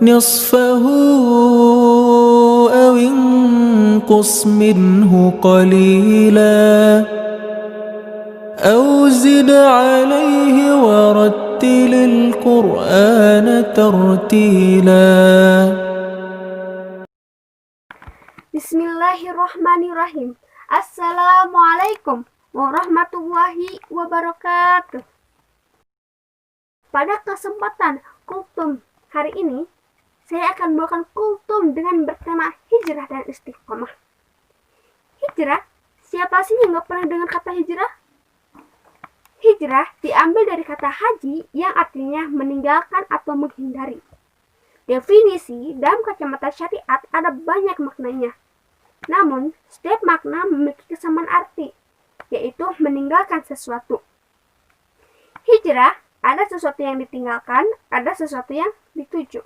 نصفه أو انقص منه قليلا أو زد عليه ورتل القرآن ترتيلا. Bismillahirrahmanirrahim. Assalamualaikum warahmatullahi wabarakatuh. Pada kesempatan kultum hari ini, saya akan membawakan kultum dengan bertema hijrah dan istiqomah. Hijrah, siapa sih yang gak pernah dengar kata hijrah? Hijrah diambil dari kata haji yang artinya meninggalkan atau menghindari. Definisi dalam kacamata syariat ada banyak maknanya. Namun, setiap makna memiliki kesamaan arti, yaitu meninggalkan sesuatu. Hijrah, ada sesuatu yang ditinggalkan, ada sesuatu yang dituju.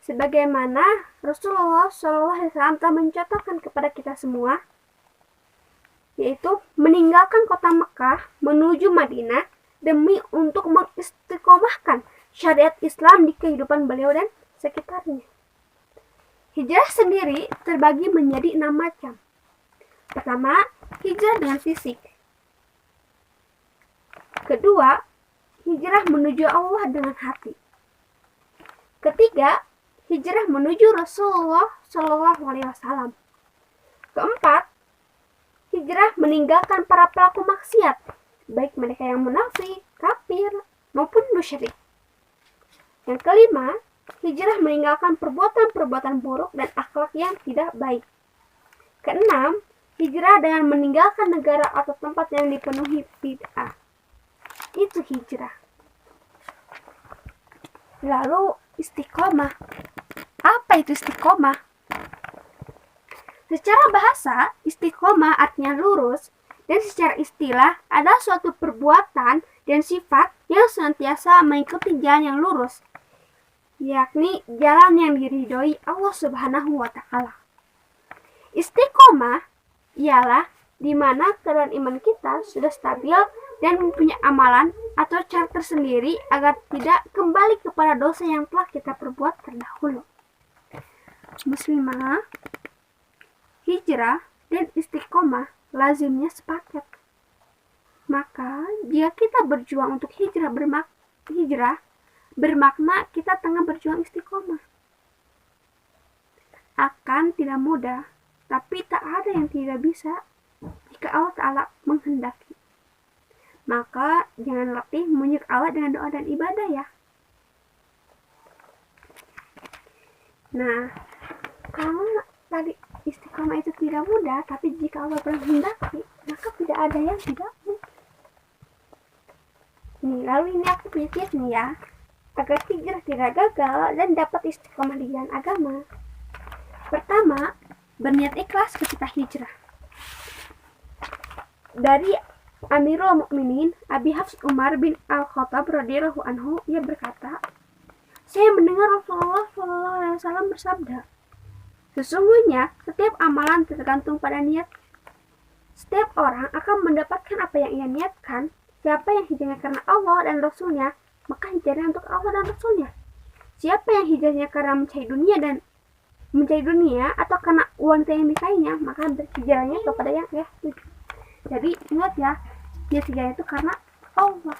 Sebagaimana Rasulullah SAW telah mencontohkan kepada kita semua, yaitu meninggalkan kota Mekah menuju Madinah demi untuk mengistiqomahkan syariat Islam di kehidupan beliau dan sekitarnya. Hijrah sendiri terbagi menjadi 6 macam. Pertama, hijrah dengan fisik. Kedua, hijrah menuju Allah dengan hati. Ketiga, hijrah menuju Rasulullah SAW. Keempat, hijrah meninggalkan para pelaku maksiat, baik mereka yang munafik, kafir, maupun musyrik. Yang kelima, hijrah meninggalkan perbuatan-perbuatan buruk dan akhlak yang tidak baik. Keenam, hijrah dengan meninggalkan negara atau tempat yang dipenuhi bid'ah. Itu hijrah. Lalu istiqomah. Apa itu istiqomah? Secara bahasa, istiqomah artinya lurus, dan secara istilah adalah suatu perbuatan dan sifat yang senantiasa mengikuti jalan yang lurus, yakni jalan yang diridhoi Allah Subhanahu wa Ta'ala. Istiqomah ialah di mana keadaan iman kita sudah stabil dan mempunyai amalan atau cara tersendiri agar tidak kembali kepada dosa yang telah kita perbuat terdahulu. Muslimah, hijrah dan istiqomah lazimnya sepaket. Maka jika kita berjuang untuk hijrah bermakna kita tengah berjuang istiqomah. Akan tidak mudah, tapi tak ada yang tidak bisa jika Allah Ta'ala menghendaki. Maka jangan latih memuji Allah dengan doa dan ibadah ya. Nah, kalau tadi istiqomah itu tidak mudah, tapi jika Allah menghendaki, maka tidak ada yang tidak mungkin. Nih, lalu ini aku punya tips nih ya, agar hijrah tidak gagal dan dapat istiqomah di jalan agama. Pertama, berniat ikhlas ketika hijrah. Dari Amirul Mukminin Abi Hafs Umar bin Al-Khattab radhiyallahu anhu, ia berkata, saya mendengar Rasulullah SAW bersabda, sesungguhnya setiap amalan tergantung pada niat. Setiap orang akan mendapatkan apa yang ia niatkan. Siapa yang hijrahnya karena Allah dan Rasulnya, maka hijrahnya untuk Allah dan Rasulnya. Siapa yang hijrahnya karena mencari dunia atau karena wanita yang dinikahinya, maka hijrahnya kepada yang ia tuju. Jadi ingat ya, hijrah itu karena Allah.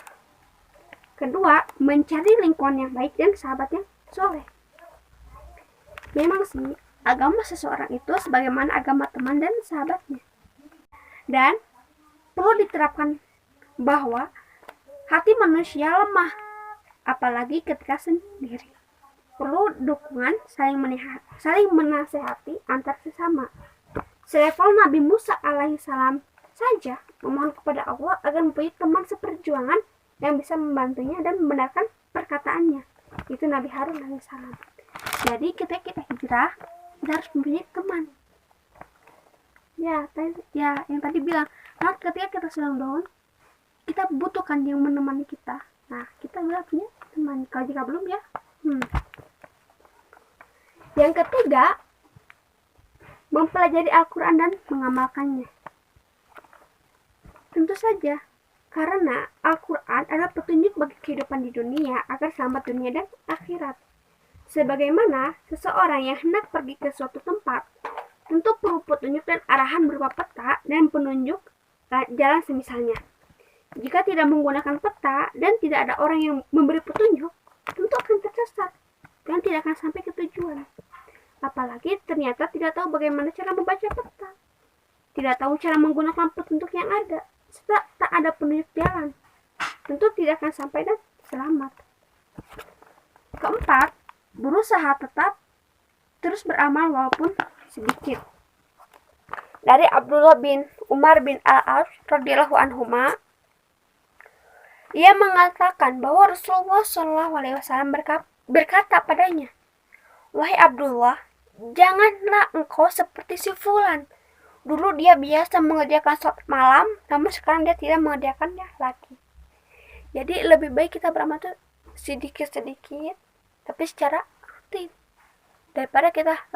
Kedua, mencari lingkungan yang baik dan sahabat yang soleh. Memang sih, agama seseorang itu sebagaimana agama teman dan sahabatnya. Dan perlu diterapkan bahwa hati manusia lemah, apalagi ketika sendiri. Perlu dukungan saling menasehati antar sesama. Selevel Nabi Musa alaihissalam saja memohon kepada Allah agar mempunyai teman seperjuangan yang bisa membantunya dan membenarkan perkataannya. Itu Nabi Harun alaihissalam. Jadi ketika kita hijrah, kita harus mempunyai teman. Ya, yang tadi bilang, nah ketika kita sedang down, kita butuhkan yang menemani kita. Nah, kita udah punya teman. Kalau jika belum ya, Yang ketiga, mempelajari Al-Quran dan mengamalkannya. Tentu saja, Karena Al-Quran adalah petunjuk bagi kehidupan di dunia agar selamat dunia dan akhirat. Sebagaimana seseorang yang hendak pergi ke suatu tempat, tentu perlu petunjuk dan arahan berupa peta dan penunjuk jalan semisalnya. Jika tidak menggunakan peta dan tidak ada orang yang memberi petunjuk, tentu akan tersesat dan tidak akan sampai ke tujuan. Apalagi ternyata tidak tahu bagaimana cara membaca peta, tidak tahu cara menggunakan petunjuk yang ada, serta tak ada penunjuk jalan, tentu tidak akan sampai dan selamat. Keempat, berusaha tetap terus beramal walaupun sedikit. Dari Abdullah bin Umar bin Al-As radhiyallahu anhuma, ia mengatakan bahwa Rasulullah SAW berkata padanya, "Wahai Abdullah, janganlah engkau seperti si fulan. Dulu dia biasa mengerjakan sholat malam, namun sekarang dia tidak mengerjakannya lagi." Jadi lebih baik kita beramal itu sedikit-sedikit, tapi secara rutin, daripada kita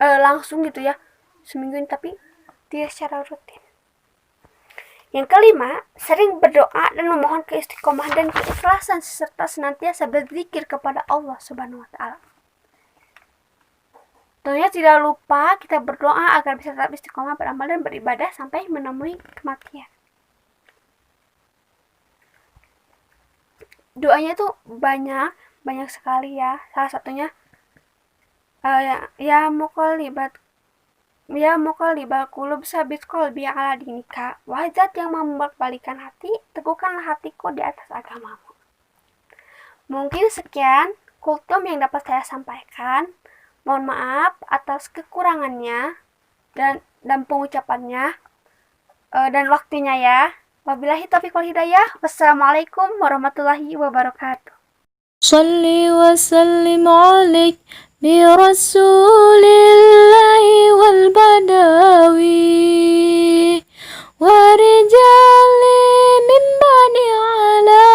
langsung gitu ya, seminggu ini tapi tidak secara rutin. Yang kelima, sering berdoa dan memohon keistiqomahan dan keikhlasan serta senantiasa berzikir kepada Allah Subhanahu wa taala. Tentunya tidak lupa kita berdoa agar bisa tetap istiqomah beramal dan beribadah sampai menemui kematian. Doanya tuh banyak sekali ya. Salah satunya ya muqallibal qulub sabit qalbi ala dinika. Wahai zat yang membolak-balikan hati, teguhkanlah hatiku di atas agamamu. Mungkin sekian kultum yang dapat saya sampaikan. Mohon maaf atas kekurangannya dan pengucapannya dan waktunya ya. Wabillahi taufiq wal hidayah. Wassalamualaikum warahmatullahi wabarakatuh. Salli wa sallim alaik برسول الله والبدوي ورجال من بني على